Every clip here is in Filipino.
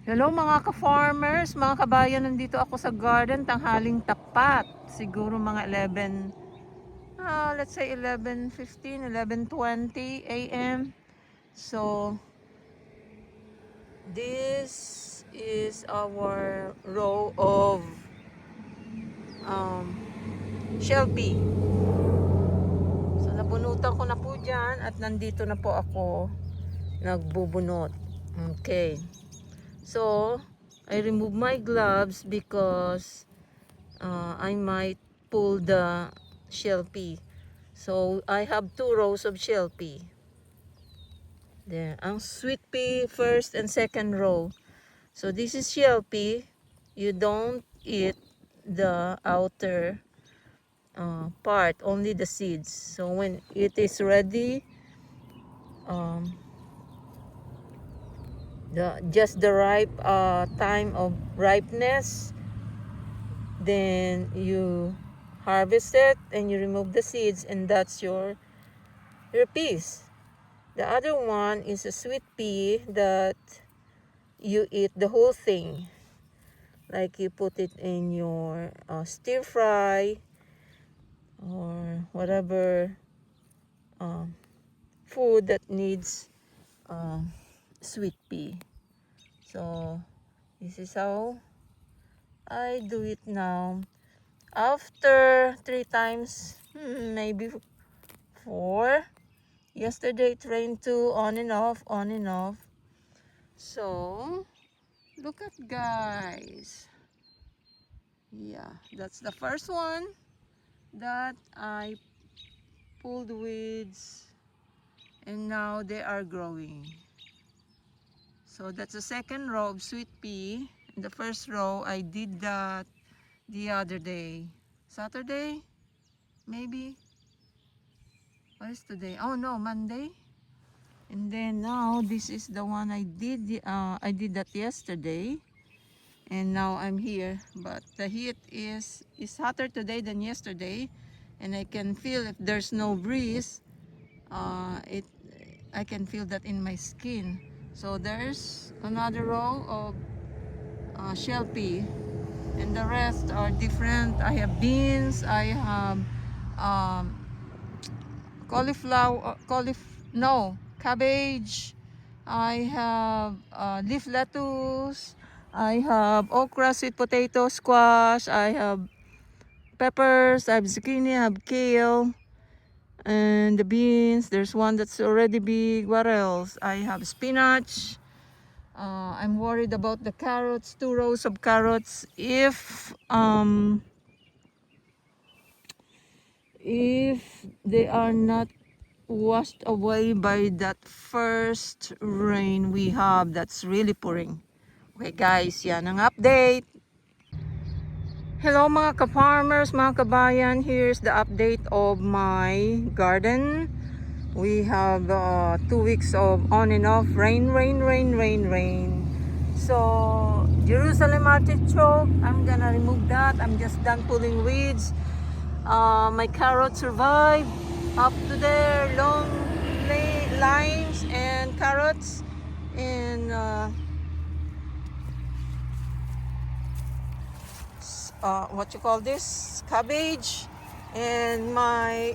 Hello mga ka-farmers, mga kabayan, nandito ako sa garden, tanghaling tapat. Siguro mga 11, let's say 11:15, 11:20 a.m. So, this is our row of um, shell pea. So, nabunutan ko na po dyan at nandito na po ako nagbubunot. Okay. So, I remove my gloves because I might pull the shell pea. So I have 2 rows of shell pea. There, ang sweet pea first and second row. So this is shell pea. You don't eat the outer part, only the seeds. So when it is ready, um, just the ripe time of ripeness, then you harvest it and you remove the seeds, and that's your peas. The other one is a sweet pea that you eat the whole thing, like you put it in your stir fry or whatever food that needs uh, sweet pea. So this is how I do it now. After 3 times, maybe 4. Yesterday it rained too, on and off, on and off. So look at, guys. Yeah, that's the first one that I pulled weeds, and now they are growing. So that's the second row of sweet pea. In the first row, I did that the other day. Saturday? Maybe? What is today? Oh no, Monday. And then now this is the one I did. I did that yesterday. And now I'm here, but the heat is hotter today than yesterday, and I can feel if there's no breeze, I can feel that in my skin. So there's another row of shell pea, and the rest are different. I have beans, I have um, cabbage. I have leaf lettuce. I have okra, sweet potato, squash. I have peppers. I have zucchini. I have kale. And the beans. There's one that's already big. What else? I have spinach. I'm worried about the carrots. 2 rows of carrots. If they are not washed away by that first rain we have that's really pouring. Okay guys, yan ang update. Hello mga ka-farmers, mga kabayan. Here's the update of my garden. We have 2 weeks of on and off rain, rain, rain, rain, rain. So Jerusalem artichoke, I'm gonna remove that. I'm just done pulling weeds. My carrots survived up to their long limes and carrots, and what you call this, cabbage, and my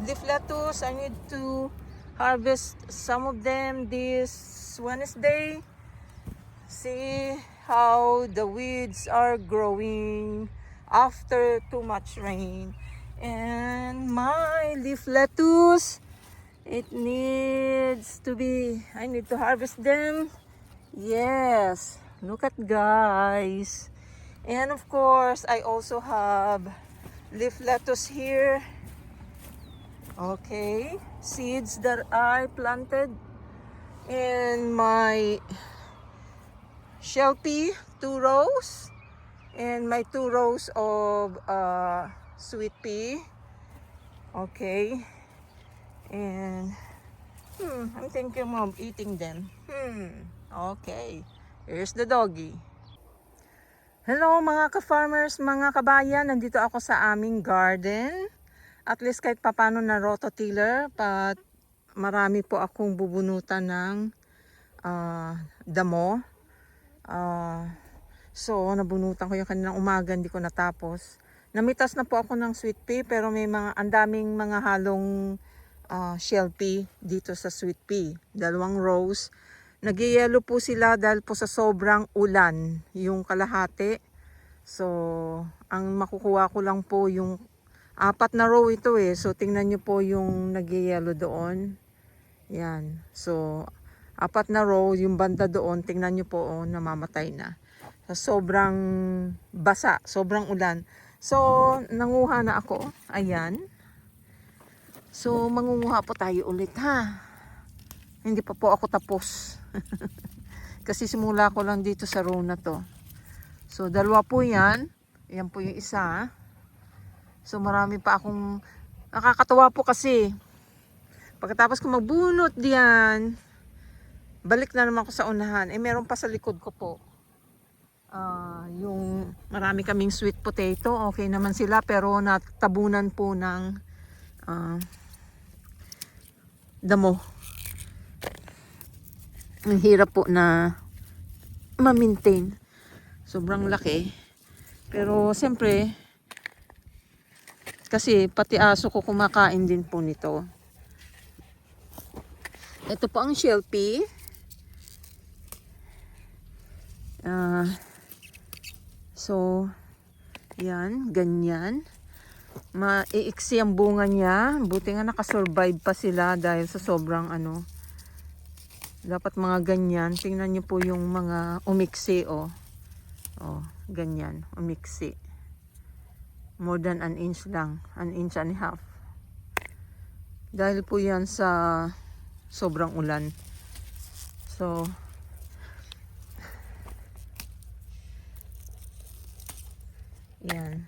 leaf lettuce. I need to harvest some of them this Wednesday. See how the weeds are growing after too much rain. And my leaf lettuce, it needs to be, I need to harvest them. Yes, look at, guys. And of course, I also have leaf lettuce here. Okay, seeds that I planted. And my shell pea, 2 rows. And my 2 rows of sweet pea. Okay. And I'm thinking of eating them. Okay. Here's the doggy. Hello mga ka-farmers, mga kabayan. Nandito ako sa aming garden. At least kahit papano na rototiller. But marami po akong bubunutan ng damo. So, nabunutan ko yung kaninang umaga, hindi ko natapos. Namitas na po ako ng sweet pea, pero may ang daming mga halong shell pea dito sa sweet pea. 2 rows. Nag-yellow po sila dahil po sa sobrang ulan, yung kalahati. So, ang makukuha ko lang po yung 4 na row ito eh. So, tingnan nyo po yung nag-yellow doon. Yan. So, 4 na row, yung banda doon, tingnan nyo po, oh, namamatay na. So, sobrang basa, sobrang ulan. So, nanguha na ako. Ayan. So, mangunguha po tayo ulit ha. Hindi pa po ako tapos. Kasi simula ko lang dito sa row na to. So, 2 po yan. Ayan po yung isa. So, marami pa akong nakakatawa po kasi. Pagkatapos ko magbunot diyan, balik na naman ko sa unahan. Eh, meron pa sa likod ko po. Yung marami kaming sweet potato. Okay naman sila pero natabunan po ng damo. Ang hirap po na ma-maintain. Sobrang laki. Pero siyempre, kasi pati aso ko kumakain din po nito. Ito po ang shell pea. So, yan, ganyan. Maiiksi ang bunga niya. Buti nga nakasurvive pa sila dahil sa sobrang ano. Dapat mga ganyan. Tingnan niyo po yung mga umiksi, oh. Oh, ganyan, umiksi. More than an inch lang. An inch and a half. Dahil po yan sa sobrang ulan. So, yan.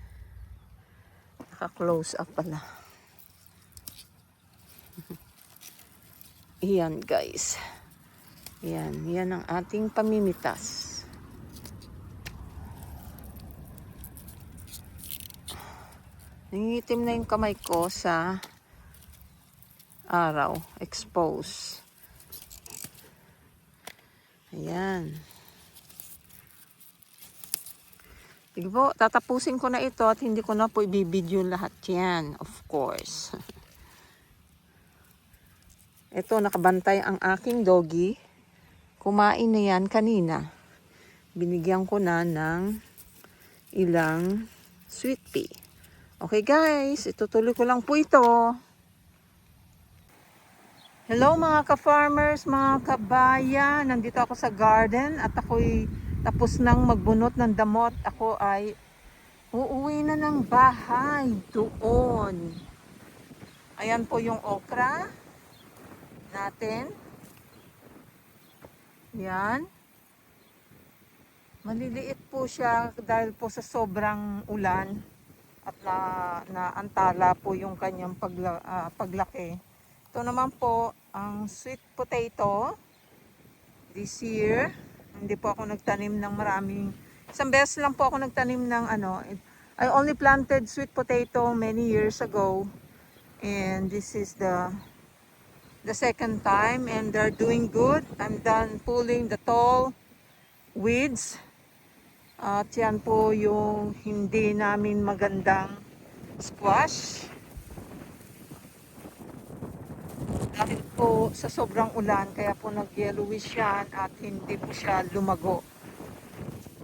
Naka-close up pala. Yan guys. Yan. Yan ang ating pamimitas. Nangingitim na yung kamay ko sa araw. Expose. Ayan. Sige po, tatapusin ko na ito at hindi ko na po ibibideo lahat yan, of course. Ito, nakabantay ang aking doggy. Kumain na yan kanina. Binigyan ko na ng ilang sweet pea. Okay guys, itutuloy ko lang po ito. Hello mga ka-farmers, mga kabayan. Nandito ako sa garden at ako'y tapos nang magbunot ng damot. Ako ay uuwi na ng bahay doon. Ayan po yung okra natin. Yan. Maliliit po siya dahil po sa sobrang ulan at naantala po yung kanyang paglaki. Ito naman po ang sweet potato this year. Hindi po ako nagtanim ng maraming. Isang beses lang po ako nagtanim ng ano. I only planted sweet potato many years ago. And this is the second time. And they're doing good. I'm done pulling the tall weeds. At yan po yung hindi namin magandang squash. Dahil po sa sobrang ulan, kaya po nag-yellowish yan at hindi po siya lumago.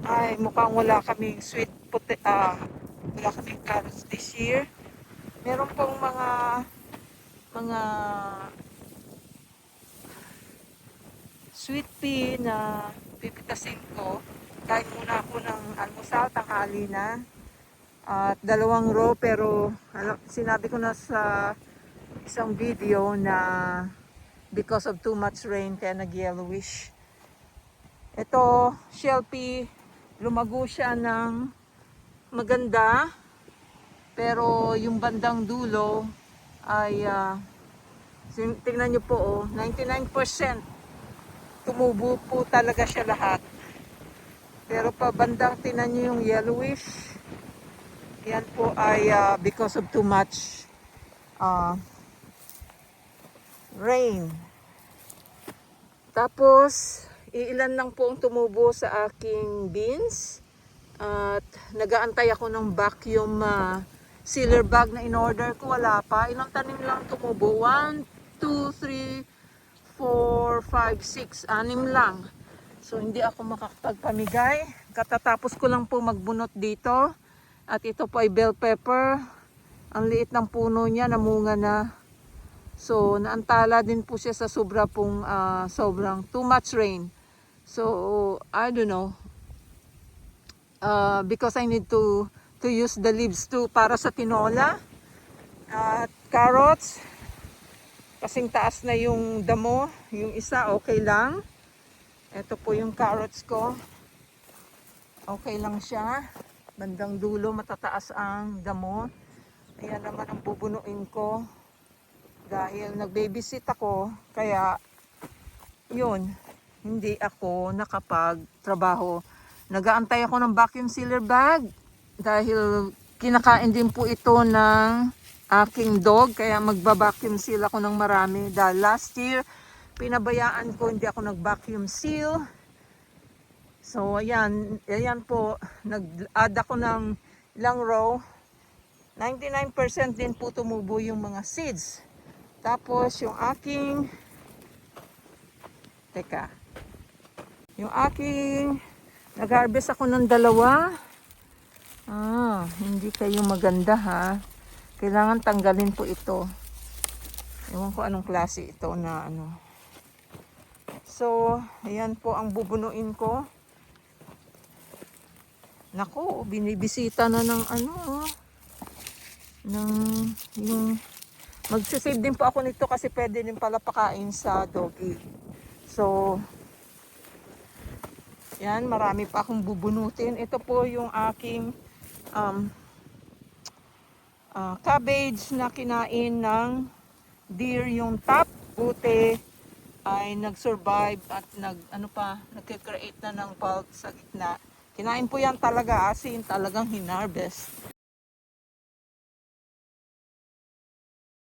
Ay, mukhang wala kaming wala kaming carrots this year. Meron pong mga sweet pea na pipitasin ko. Kain muna ako ng almusal, tanghali na. At 2 row, pero sinabi ko na sa isang video na because of too much rain kaya nag-yellowish. Ito, shell pea, lumago siya ng maganda, pero yung bandang dulo ay tingnan nyo po, oh, 99% tumubo po talaga siya lahat. Pero pa bandang tingnan nyo yung yellowish, yan po ay because of too much rain. Tapos, iilan lang po ang tumubo sa aking beans. At nagaantay ako ng vacuum sealer bag na in-order ko. Wala pa. Ilang tanim lang tumubo? 1, 2, 3, 4, 5, 6. 6 lang. So hindi ako makakapagpamigay. Katatapos ko lang po magbunot dito. At ito po ay bell pepper. Ang liit ng puno niya, namunga na. So naantala din po siya sa sobrang too much rain. So I don't know. Because I need to use the leaves too para sa tinola. At carrots, kasing taas na yung damo. Yung isa okay lang. Ito po yung carrots ko. Okay lang siya. Bandang dulo matataas ang damo. Ayan naman ang bubunuin ko. Dahil nag-babysit ako, kaya yun, hindi ako nakapagtrabaho. Nagaantay ako ng vacuum sealer bag dahil kinakain din po ito ng aking dog, kaya magba-vacuum seal ako ng marami. Dahil last year, pinabayaan ko, hindi ako nag-vacuum seal. So ayan po, nag-add ako ng ilang row. 99% din po tumubo yung mga seeds. Tapos yung aking nag-harvest ako ng 2. Hindi kayo maganda ha. Kailangan tanggalin po ito. Ewan ko anong klase ito na ano. So, ayan po ang bubunuin ko. Naku, binibisita na ng yung magsisave din po ako nito kasi pwede din pala pakain sa doggy. So, yan, marami pa akong bubunutin. Ito po yung aking cabbage na kinain ng deer. Yung top, buti ay nag-survive at nagke-create na ng bulb sa gitna. Kinain po yan talaga, asin, talagang hinarvest.